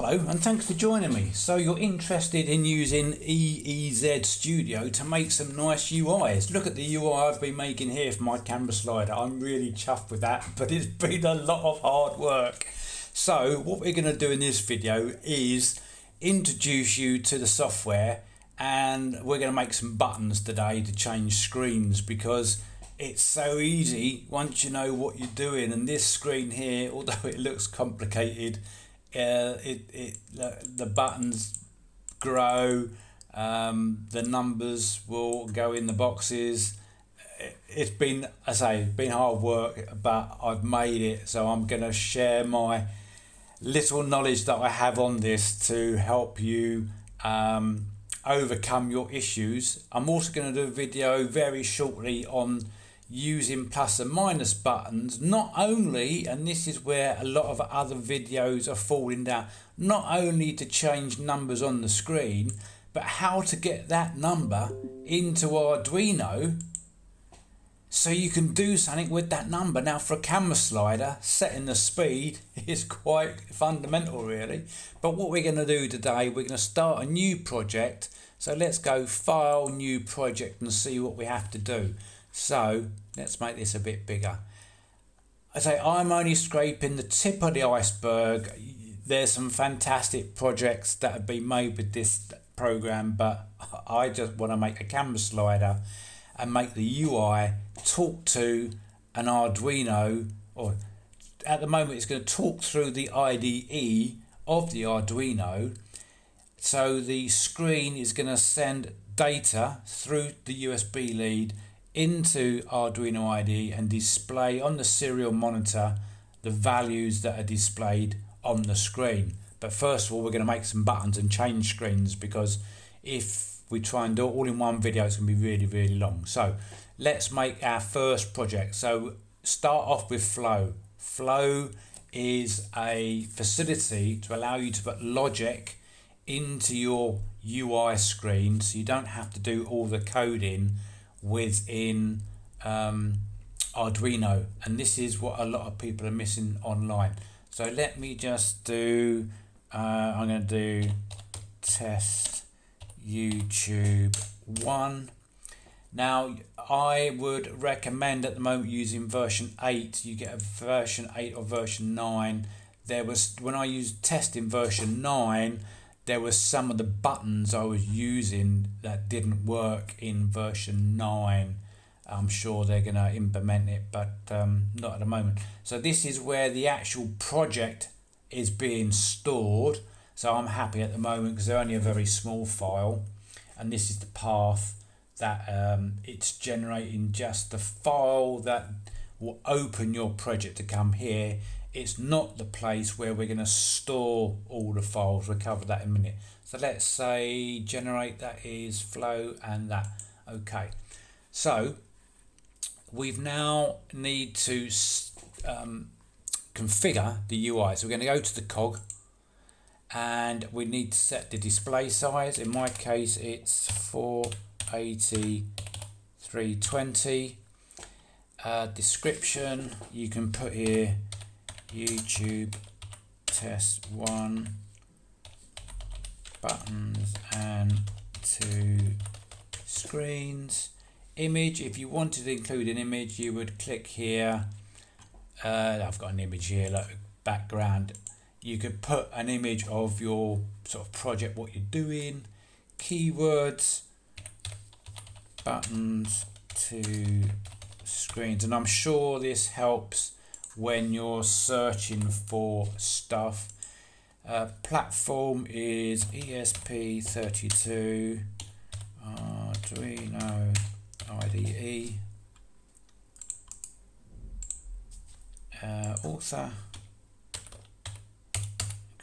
Hello and thanks for joining me. So you're interested in using EEZ Studio to make some nice UIs. Look at the UI I've been making here for my camera slider. I'm really chuffed with that, but it's been a lot of hard work. So what we're going to do in this video is introduce you to the software, and we're going to make some buttons today to change screens because it's so easy once you know what you're doing. And this screen here, although it looks complicated, the buttons grow, the numbers will go in the boxes. It's been, as I say, been hard work, but I've made it. So I'm going to share my little knowledge that I have on this to help you overcome your issues. I'm also going to do a video very shortly on using plus and minus buttons, not only, and this is where a lot of other videos are falling down, not only to change numbers on the screen, but how to get that number into Arduino so you can do something with that number. Now for a camera slider, setting the speed is quite fundamental really, but what we're going to do today, we're going to start a new project. So let's go File, New Project, and see what we have to do. So let's make this a bit bigger. I say I'm only scraping the tip of the iceberg. There's some fantastic projects that have been made with this program, but I just want to make a camera slider and make the UI talk to an Arduino, or at the moment it's going to talk through the IDE of the Arduino. So the screen is going to send data through the USB lead into Arduino IDE and display on the serial monitor the values that are displayed on the screen. But first of all, we're going to make some buttons and change screens, because if we try and do it all in one video, it's going to be really long. So let's make our first project. So start off with Flow. Flow is a facility to allow you to put logic into your UI screen, so you don't have to do all the coding within Arduino, and this is what a lot of people are missing online. So let me just do I'm going to do test YouTube 1. Now I would recommend at the moment using version 8. You get a version 8 or version 9. There was, when I used test in version 9, there was some of the buttons I was using that didn't work in version 9. I'm sure they're going to implement it, but not at the moment. So this is where the actual project is being stored. So I'm happy at the moment because they're only a very small file, and this is the path that it's generating, just the file that will open your project to come here. It's not the place where we're going to store all the files. We'll cover that in a minute. So let's say generate, that is Flow, and that. Okay. So we've now need to configure the UI. So we're going to go to the cog, and we need to set the display size. In my case, it's 480 320. Description, you can put here YouTube test 1 buttons and 2 screens. Image, if you wanted to include an image, you would click here. I've got an image here, like background. You could put an image of your sort of project, what you're doing. Keywords, buttons, 2 screens, and I'm sure this helps when you're searching for stuff. Platform is ESP32, Arduino IDE, author,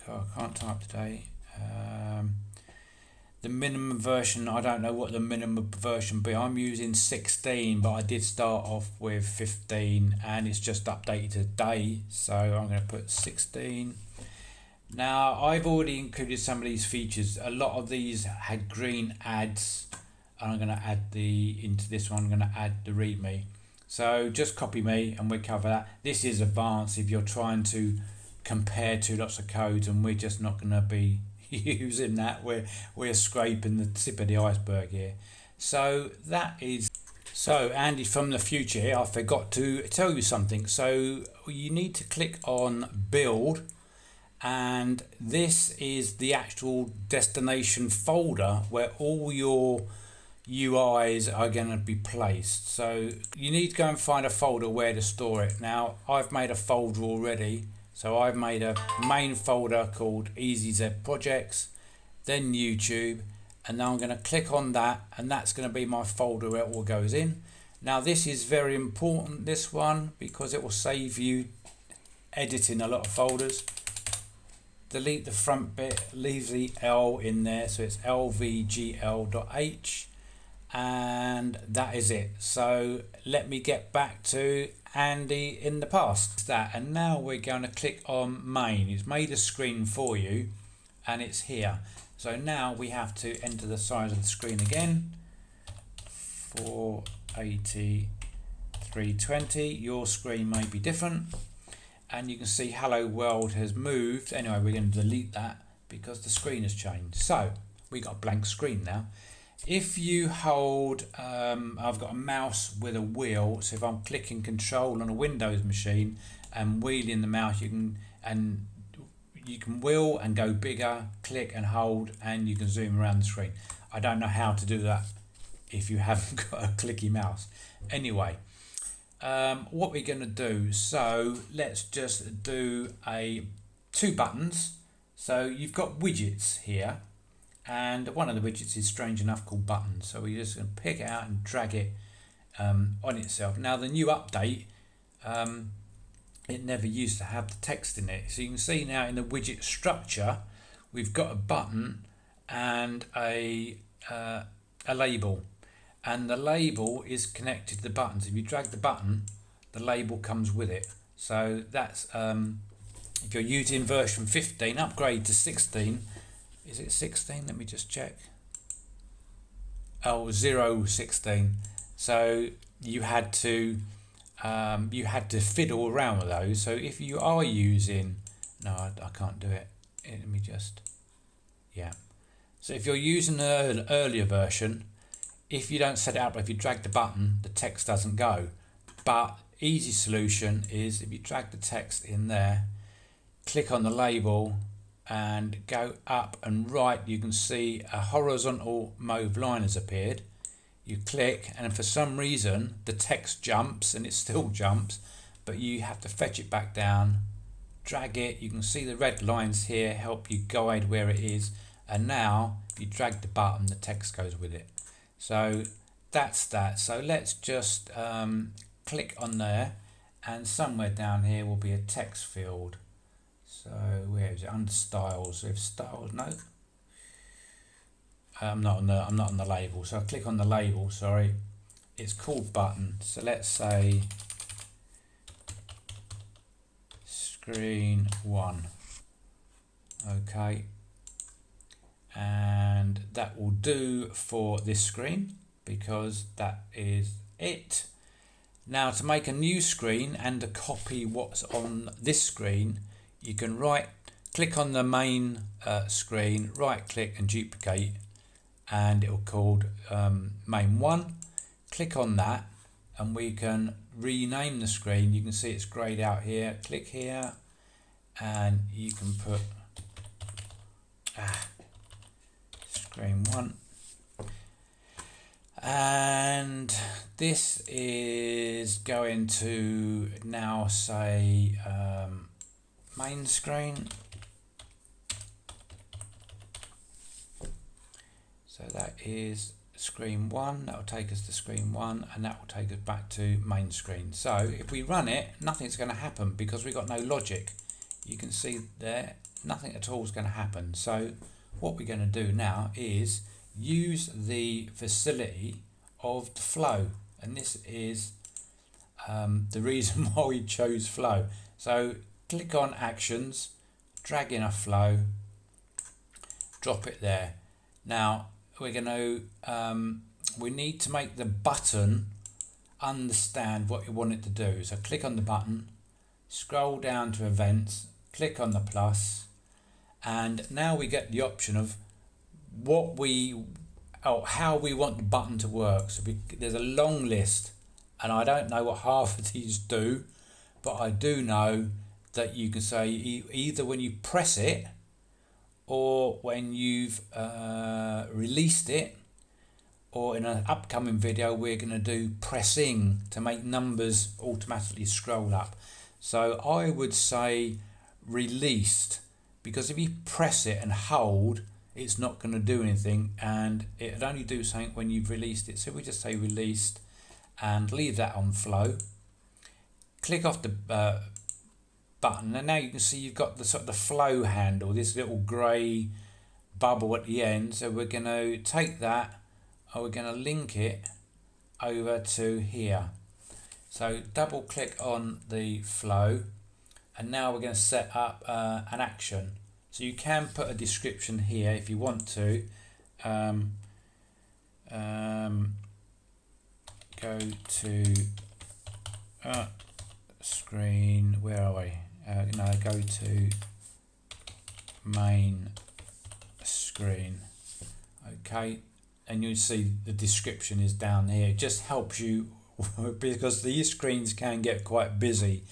I can't type today. The minimum version, I don't know what the minimum version be. I'm using 16, but I did start off with 15 and it's just updated today, so I'm going to put 16. Now I've already included some of these features. A lot of these had green ads, and I'm going to add into this one, I'm going to add the readme. So just copy me and we'll cover that. This is advanced if you're trying to compared to lots of codes, and we're just not going to be using that. We're scraping the tip of the iceberg here. So that is. So Andy from the future here, I forgot to tell you something. So you need to click on build, and this is the actual destination folder where all your UIs are going to be placed. So you need to go and find a folder where to store it. Now I've made a folder already. So I've made a main folder called EEZ projects, then YouTube, and now I'm going to click on that, and that's going to be my folder where it all goes in. Now this is very important, this one, because it will save you editing a lot of folders. Delete the front bit, leave the L in there, so it's LVGL.h, and that is it. So let me get back to Andy in the past. That, and now we're going to click on main. It's made a screen for you, and it's here. So now we have to enter the size of the screen again, 480, 320. Your screen may be different, and you can see hello world has moved. Anyway, we're going to delete that because the screen has changed. So we got a blank screen now. If you hold, I've got a mouse with a wheel, so if I'm clicking control on a Windows machine and wheeling the mouse, you can wheel and go bigger, click and hold, and you can zoom around the screen. I don't know how to do that if you haven't got a clicky mouse. Anyway, what we're going to do, so let's just do two buttons. So you've got widgets here, and one of the widgets is strange enough called buttons. So we're just going to pick it out and drag it on itself. Now the new update, it never used to have the text in it. So you can see now in the widget structure, we've got a button and a label, and the label is connected to the buttons. If you drag the button, the label comes with it. So that's if you're using version 15, upgrade to 16. Is it 16? Let me just check. Oh, 016. So you had to fiddle around with those. So if you are using, no, I can't do it. Let me just, yeah. So if you're using an earlier version, if you don't set it up, if you drag the button, the text doesn't go. But easy solution is if you drag the text in there, click on the label and go up and right, you can see a horizontal mauve line has appeared. You click, and for some reason the text jumps, and it still jumps, but you have to fetch it back down, drag it. You can see the red lines here help you guide where it is, and now if you drag the button, the text goes with it. So that's that. So let's just click on there, and somewhere down here will be a text field. So where is it? Under styles. If styles, no. I'm not on the label. So I click on the label. Sorry, it's called button. So let's say screen 1. Okay, and that will do for this screen because that is it. Now to make a new screen and to copy what's on this screen, you can click on the main screen, right click and duplicate, and it will called main 1. Click on that and we can rename the screen. You can see it's grayed out here. Click here and you can put screen 1, and this is going to now say main screen. So that is screen 1. That will take us to screen 1, and that will take us back to main screen. So if we run it, nothing's going to happen because we've got no logic. You can see there, nothing at all is going to happen. So what we're going to do now is use the facility of the flow, and this is the reason why we chose flow. So click on actions, drag in a flow, drop it there. Now we're going to we need to make the button understand what you want it to do. So click on the button, scroll down to events, click on the plus, and now we get the option of how we want the button to work. So there's a long list, and I don't know what half of these do, but I do know that you can say either when you press it or when you've released it, or in an upcoming video we're going to do pressing to make numbers automatically scroll up. So I would say released, because if you press it and hold, it's not going to do anything, and it'll only do something when you've released it. So we just say released and leave that on flow. Click off the button, and now you can see you've got the sort of the flow handle, this little grey bubble at the end. So we're going to take that, and we're going to link it over to here. So double click on the flow, and now we're going to set up an action. So you can put a description here if you want to. Go to screen, where are we? No, go to main screen. Okay, and you'll see the description is down here. It just helps you because these screens can get quite busy,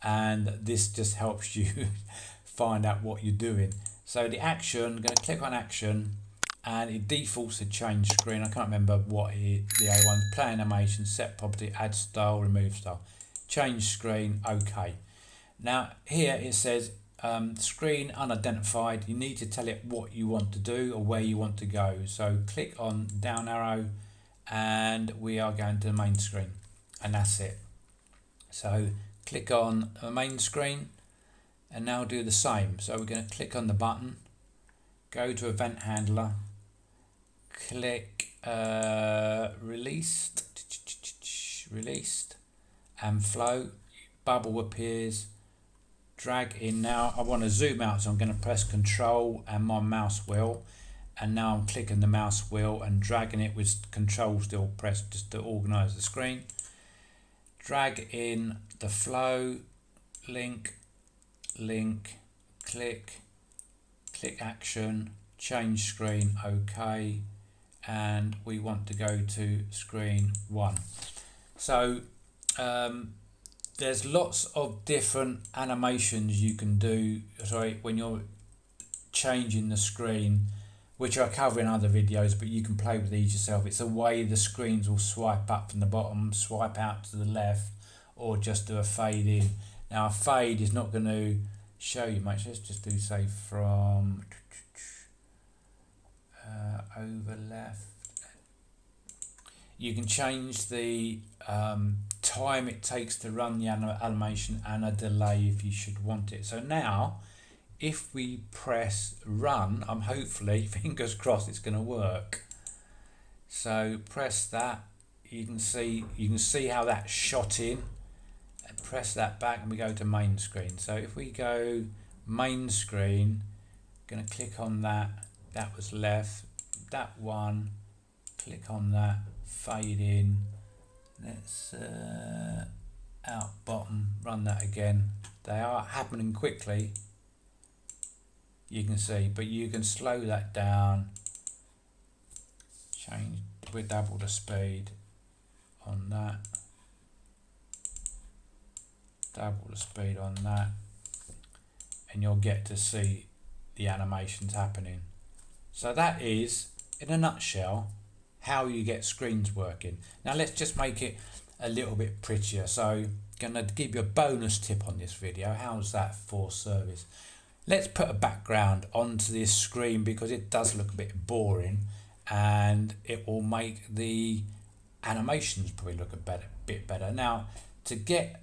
and this just helps you find out what you're doing. So the action, I'm going to click on action, and it defaults to change screen. I can't remember what the A1, play animation, set property, add style, remove style, change screen. Okay, now here it says screen unidentified. You need to tell it what you want to do or where you want to go. So click on down arrow, and we are going to the main screen, and that's it. So click on the main screen, and now do the same. So we're going to click on the button, go to event handler, click released, and flow. Bubble appears, drag in. Now I want to zoom out, so I'm going to press Control and my mouse wheel, and now I'm clicking the mouse wheel and dragging it with Control still pressed just to organize the screen. Drag in the flow, link, click action, change screen. Okay, and we want to go to screen 1. So there's lots of different animations you can do when you're changing the screen, which I cover in other videos, but you can play with these yourself. It's the way the screens will swipe up from the bottom, swipe out to the left, or just do a fade in. Now a fade is not going to show you much. Let's just do, say, from over left. You can change the time it takes to run the animation and a delay if you should want it. So now if we press run, I'm hopefully, fingers crossed, it's going to work. So press that, you can see how that shot in, and press that back, and we go to main screen. So if we go main screen, going to click on that was left, that one, click on that, fade in, let's out bottom, run that again. They are happening quickly, you can see, but you can slow that down, change with double the speed on that, double the speed on that, and you'll get to see the animations happening. So that is, in a nutshell, how you get screens working. Now let's just make it a little bit prettier. So gonna give you a bonus tip on this video. How's that for service? Let's put a background onto this screen because it does look a bit boring, and it will make the animations probably look a bit better. Now to get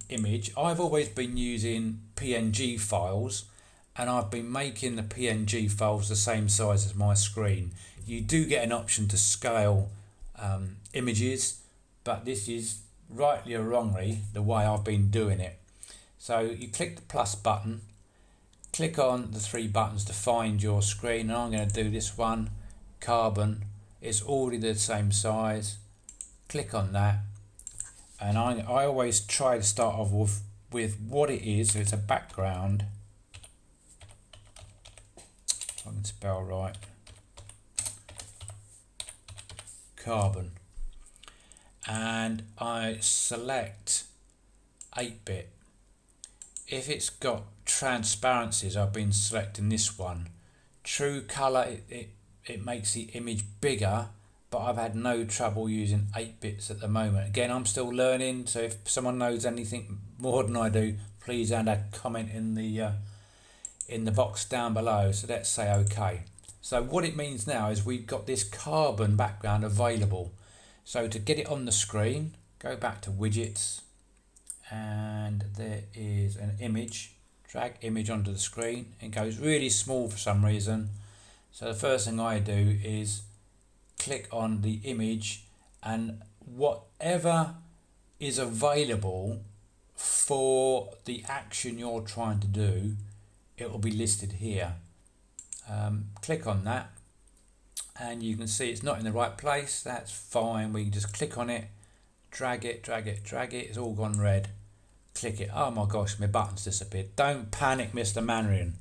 image, I've always been using PNG files, and I've been making the PNG files the same size as my screen. You do get an option to scale images, but this is rightly or wrongly the way I've been doing it. So you click the plus button, click on the 3 buttons to find your screen, and I'm going to do this one, carbon. It's already the same size. Click on that, and I always try to start off with what it is. So it's a background, can't spell right, carbon, and I select 8-bit. If it's got transparencies, I've been selecting this one. True color, it makes the image bigger, but I've had no trouble using 8 bits at the moment. Again, I'm still learning, so if someone knows anything more than I do, please add a comment in the box down below. So let's say OK. So what it means now is we've got this carbon background available. So to get it on the screen, go back to widgets, and there is an image. Drag image onto the screen. It goes really small for some reason. So the first thing I do is click on the image, and whatever is available for the action you're trying to do, it will be listed here. Click on that, and you can see it's not in the right place. That's fine. We can just click on it, drag it, drag it, drag it. It's all gone red. Click it. Oh my gosh, my button's disappeared. Don't panic, Mr. Mandarin.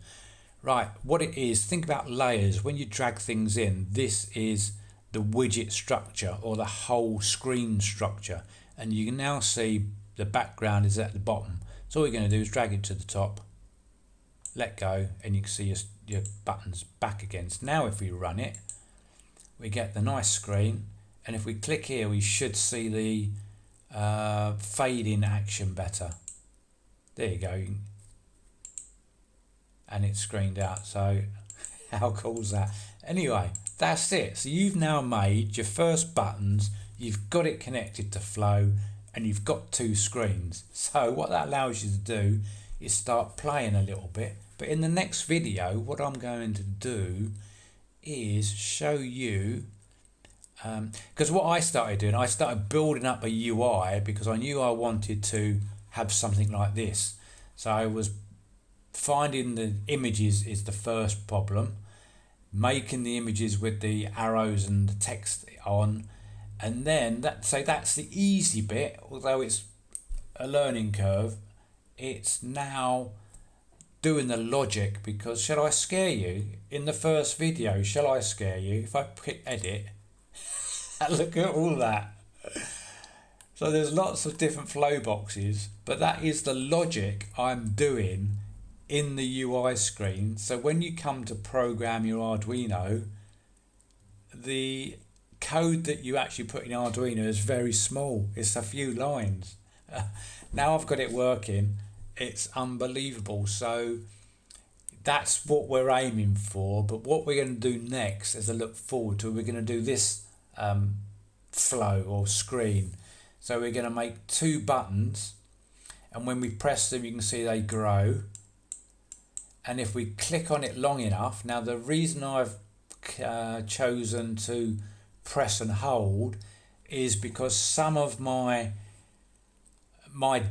Right, what it is, think about layers. When you drag things in, this is the widget structure or the whole screen structure. And you can now see the background is at the bottom. So all you're going to do is drag it to the top, let go, and you can see your buttons back again. So now if we run it, we get the nice screen. And if we click here, we should see the fade-in action better. There you go. And it's screened out. So how cool is that? Anyway, that's it. So you've now made your first buttons, you've got it connected to Flow, and you've got 2 screens. So what that allows you to do is start playing a little bit. But in the next video, what I'm going to do is show you, because what I started doing, I started building up a UI because I knew I wanted to have something like this. So I was finding the images is the first problem, making the images with the arrows and the text on, and then that's the easy bit. Although it's a learning curve, it's now doing the logic. Because shall I scare you in the first video? Shall I scare you if I click edit? Look at all that. So there's lots of different flow boxes, but that is the logic I'm doing in the UI screen. So when you come to program your Arduino, the code that you actually put in Arduino is very small. It's a few lines. Now I've got it working. It's unbelievable. So that's what we're aiming for. But what we're going to do next is a look forward to, we're going to do this flow or screen. So we're going to make 2 buttons, and when we press them, you can see they grow. And if we click on it long enough, now the reason I've chosen to press and hold is because some of my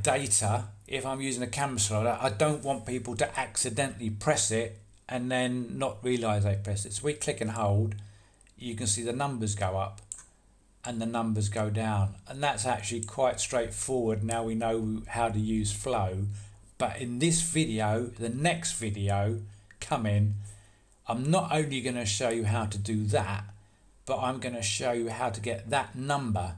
data, if I'm using a camera slider, I don't want people to accidentally press it and then not realize they press it. So we click and hold, you can see the numbers go up and the numbers go down, and that's actually quite straightforward. Now we know how to use Flow. But in this video, the next video coming, I'm not only going to show you how to do that, but I'm going to show you how to get that number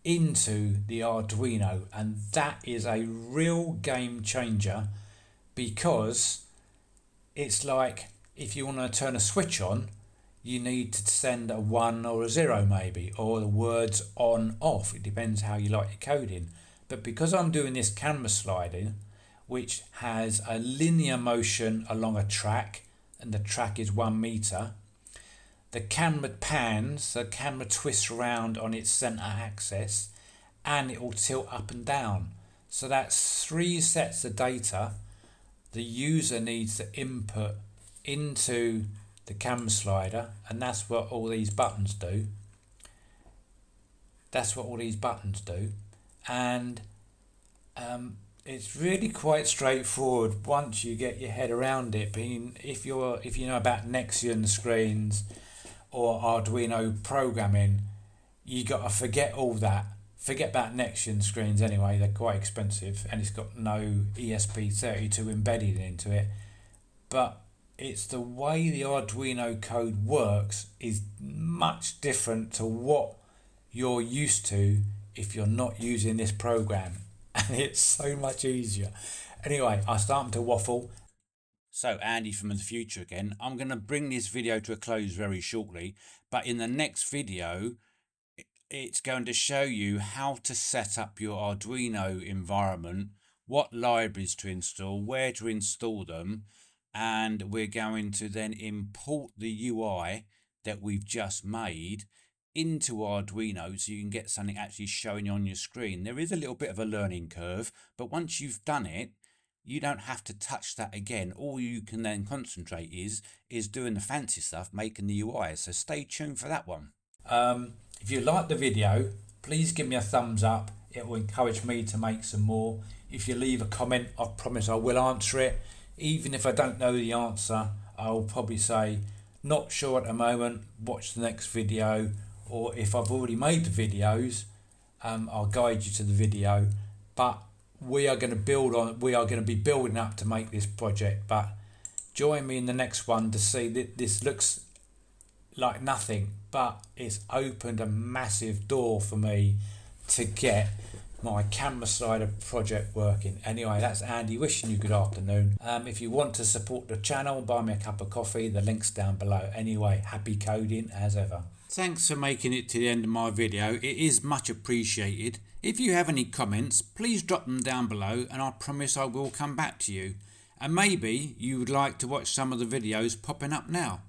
into the Arduino. And that is a real game changer, because it's like if you want to turn a switch on, you need to send a 1 or a 0 maybe, or the words on, off. It depends how you like your coding. But because I'm doing this camera sliding, which has a linear motion along a track, and the track is 1 meter, the camera pans, the camera twists around on its center axis, and it will tilt up and down. So that's 3 sets of data the user needs to input into the camera slider, and that's what all these buttons do. That's what all these buttons do. And it's really quite straightforward once you get your head around it. Being if you know about Nexion screens or Arduino programming, you got to forget all that. Forget about Nexion screens anyway. They're quite expensive, and it's got no ESP32 embedded into it. But it's the way the Arduino code works is much different to what you're used to if you're not using this program, and it's so much easier. Anyway, I'm starting to waffle. So Andy from the future again. I'm going to bring this video to a close very shortly, but in the next video it's going to show you how to set up your Arduino environment, what libraries to install, where to install them, and we're going to then import the UI that we've just made into Arduino so you can get something actually showing on your screen. There is a little bit of a learning curve, but once you've done it, you don't have to touch that again. All you can then concentrate is doing the fancy stuff, making the UI. So stay tuned for that one. If you like the video, please give me a thumbs up. It will encourage me to make some more. If you leave a comment, I promise I will answer it. Even if I don't know the answer, I'll probably say, not sure at the moment, watch the next video. Or if I've already made the videos, I'll guide you to the video. But we are going to be building up to make this project. But join me in the next one to see that this looks like nothing, but it's opened a massive door for me to get my camera side of project working. Anyway, that's Andy wishing you good afternoon. If you want to support the channel, buy me a cup of coffee, the link's down below. Anyway, happy coding as ever. Thanks for making it to the end of my video. It is much appreciated. If you have any comments, please drop them down below and I promise I will come back to you. And maybe you would like to watch some of the videos popping up now.